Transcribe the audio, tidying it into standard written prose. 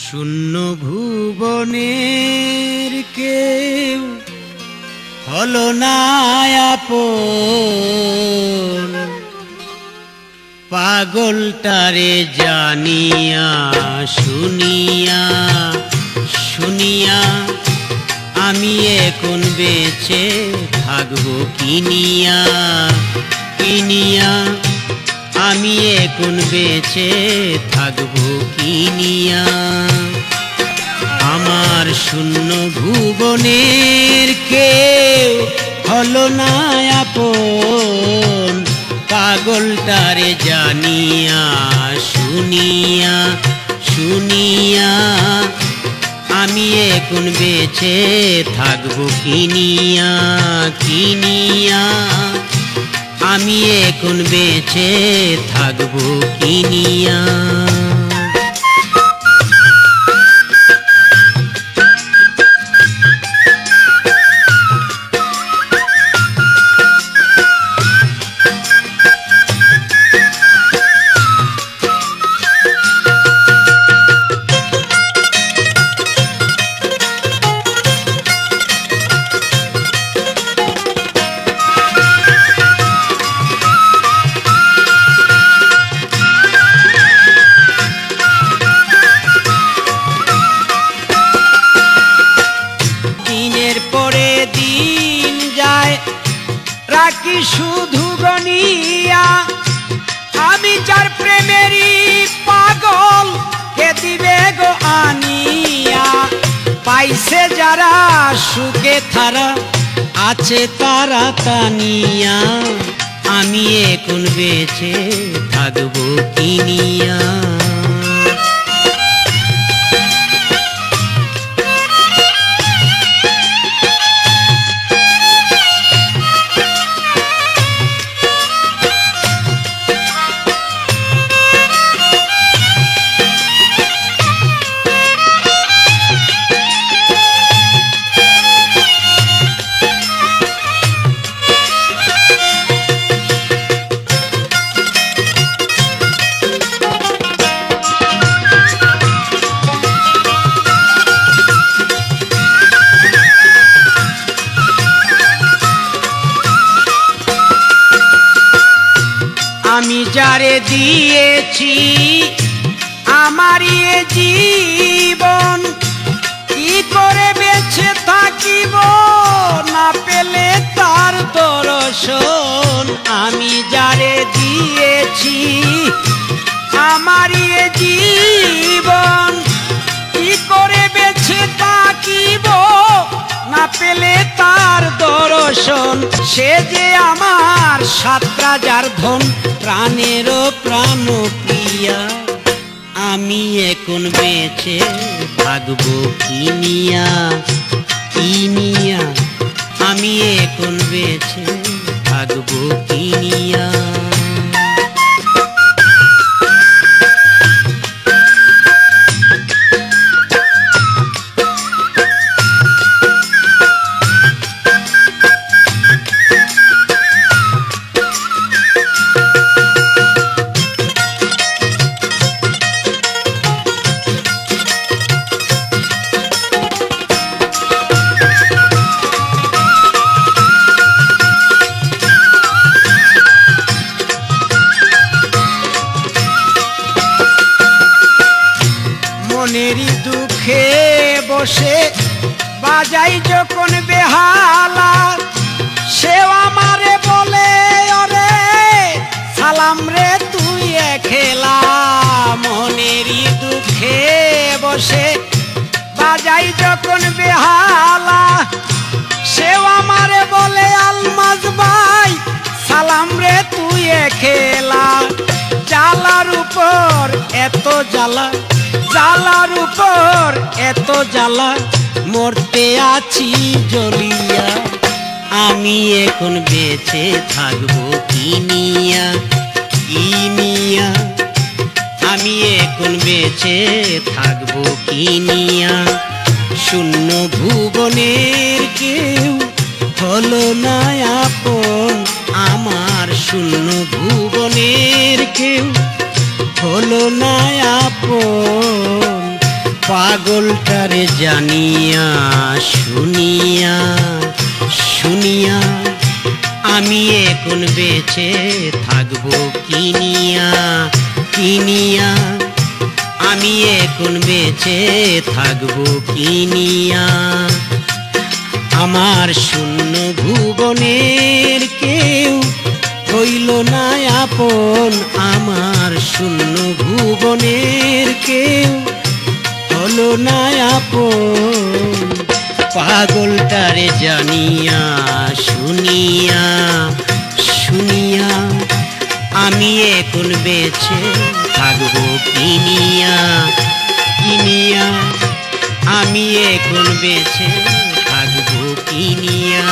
শূন্য ভুবনের কেউ হলো না আপন, পাগলটারে জানিয়া শুনিয়া শুনিয়া আমি এখন বেঁচে থাকবো কিনিয়া কিনিয়া, আমি এখন বেঁচে থাকবো কিনিয়া। আমার শূন্য ভুবনের কেউ হলো না আপন, পাগলটারে জানিয়া শুনিয়া শুনিয়া আমি এখন বেঁচে থাকবো কিনিয়া কিনিয়া, আমি এখন বেঁচে থাকবো কিনিয়া। রাখি শুধু গনিয়া, আমি যার প্রেমেরই পাগল কে দিবে গো আনিয়া। পাইছে যারা সুখে তারা আছে তারা তানিয়া, আমি এখন বেঁচে থাকবো কিনিয়া। আমি যারে দিয়েছি আমার জীবন, কি করে বেঁচে থাকিব না পেলে তার দর্শন। আমি যারে দিয়েছি আমার জীবন, কি করে বেঁচে থাকিব না পেলে তার দর্শন। সে যে আমার সাতটা যার ধন, প্রাণেরও প্রাণ প্রিয়া, আমি এখন বেঁচে থাকবো কিনিয়া কিনিয়া, আমি এখন বেঁচে থাকবো কিনিয়া। মনেরই দুঃখে বসে বাজাই যখন বেহালা, সেও আমারে বলে ওরে সালাম রে তুই একলা। মনেরই দুঃখে বসে বাজাই যখন বেহালা, সেও আমারে বলে আলমাজ ভাই সালাম রে তুই একলা। জ্বালার উপর এত জ্বালা, জ্বালার উপর এত জ্বালা, মরতে আছি জ্বলিয়া, আমি এখন বেঁচে থাকবো কিনিয়া কিনিয়া, আমি এখন বেঁচে থাকবো কিনিয়া। শূন্য ভুবনের কেউ হলো না আপন, আমার শূন্য ভুবনের কেউ হলো না আপন, পাগলটারে জানিয়া শুনিয়া শুনিয়া আমি এখন বেঁচে থাকবো কিনিয়া কিনিয়া আমি এখন বেঁচে থাকবো কিনিয়া আমার শূন্য ভুবনের কেউ হইল না আপন আমার শূন্য ভুবনের কেউ হলো না আপন পাগলটারে জানিয়া শুনিয়া শুনিয়া আমি এখন বেঁচে থাকবো কিনিয়া কিনিয়া আমি এখন বেঁচে থাকবো কিনিয়া